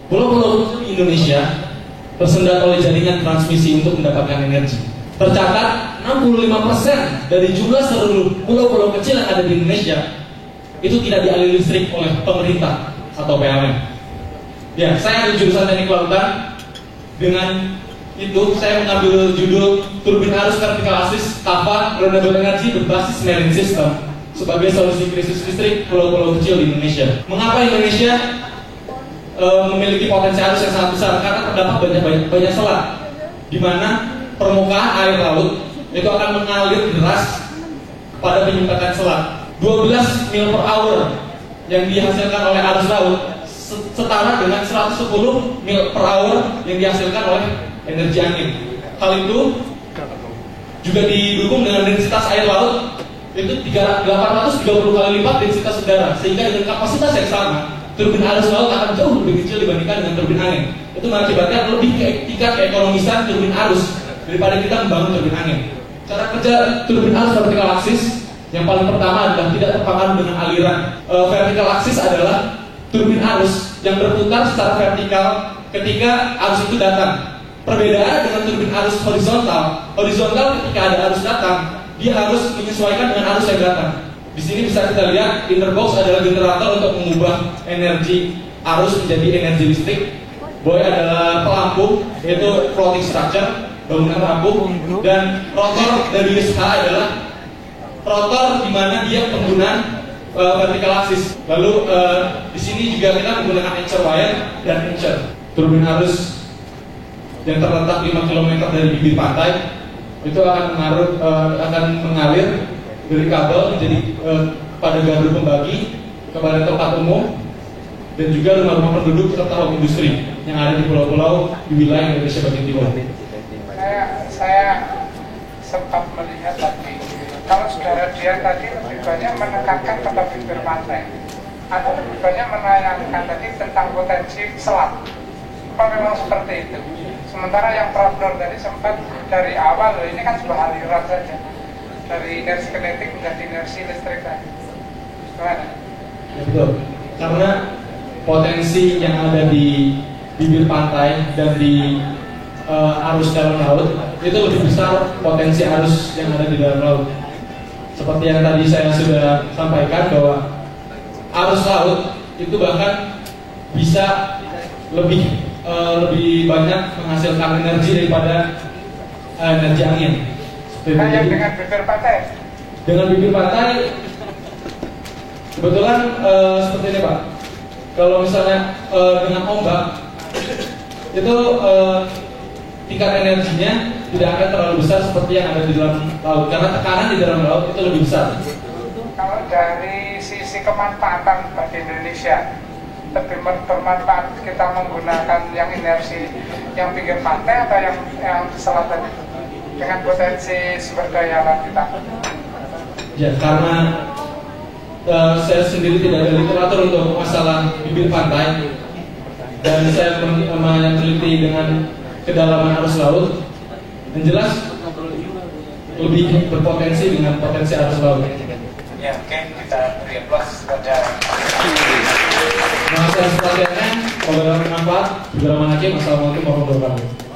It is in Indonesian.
Pulau-pulau di Indonesia tersendat oleh jaringan transmisi untuk mendapatkan energi. Tercatat 65% dari jumlah seluruh pulau-pulau kecil yang ada di Indonesia itu tidak dialiri listrik oleh pemerintah atau PLN. Ya, saya ambil jurusan teknik kelautan. Dengan itu saya mengambil judul turbin arus vertikal aksis kapal renewable energy berbasis marine system sebagai solusi krisis listrik pulau-pulau kecil di Indonesia. Mengapa Indonesia memiliki potensi arus yang sangat besar? Karena terdapat banyak selat di mana permukaan air laut itu akan mengalir deras pada penyumbatan selat. 12 mil per hour yang dihasilkan oleh arus laut setara dengan 110 mil per hour yang dihasilkan oleh energi angin. Hal itu juga didukung dengan densitas air laut itu 830 kali lipat densitas udara, sehingga dengan kapasitas yang sama turbin arus laut akan jauh lebih kecil dibandingkan dengan turbin angin. Itu mengakibatkan lebih tingkat keekonomisan turbin arus daripada kita membangun turbin angin. Cara kerja turbin arus vertikal aksis yang paling pertama adalah tidak terpengaruh dengan aliran. Vertikal aksis adalah turbin arus yang berputar secara vertikal ketika arus itu datang. Perbedaan dengan turbin arus horizontal ketika ada arus datang, dia harus menyesuaikan dengan arus yang datang. Di sini bisa kita lihat inner box adalah generator untuk mengubah energi arus menjadi energi listrik. Buoy adalah pelampung, yaitu floating structure, bangunan pelampung, dan rotor dari USH adalah rotor di mana dia penggunaan vertikal aksis. Lalu di sini juga kita menggunakan anchor wire dan anchor. Turbin arus yang terletak 5 km dari bibir pantai itu akan mengalir dari kabel menjadi pada gardu pembagi kepada tempat umum dan juga rumah-rumah penduduk serta home industri yang ada di pulau-pulau di wilayah Indonesia bagian timur. Saya sempat melihat tadi, kalau saudara Dian tadi lebih banyak menekankan pada bibir pantai, atau lebih banyak menanyakan tadi tentang potensi selat. Apa memang seperti itu? Sementara yang Prabnor tadi sempat dari awal, ini kan sebuah aliran saja, dari inersi kinetik menjadi inersi listrik tadi. Gimana? Ya, betul. Karena potensi yang ada di bibir pantai dan di arus dalam laut itu lebih besar potensi arus yang ada di dalam laut. Seperti yang tadi saya sudah sampaikan bahwa arus laut itu bahkan bisa lebih banyak menghasilkan energi daripada energi angin. Kayak dengan bibir pantai? Dengan bibir pantai kebetulan seperti ini Pak. Kalau misalnya dengan ombak itu tingkat energinya tidak akan terlalu besar seperti yang ada di dalam laut, karena tekanan di dalam laut itu lebih besar. Kalau dari sisi kemanfaatan bagi Indonesia, lebih bermanfaat kita menggunakan yang inersi yang pinggir pantai atau yang selatan itu dengan potensi sumber daya alam kita? Ya, karena saya sendiri tidak ada literatur untuk masalah bibir pantai dan saya meneliti dengan kedalaman arus laut, yang jelas lebih berpotensi dengan potensi arus laut. Ya, oke, kita beri aplaus pada Nah, saya selanjutnya, semoga bermanfaat. Assalamualaikum warahmatullahi wabarakatuh.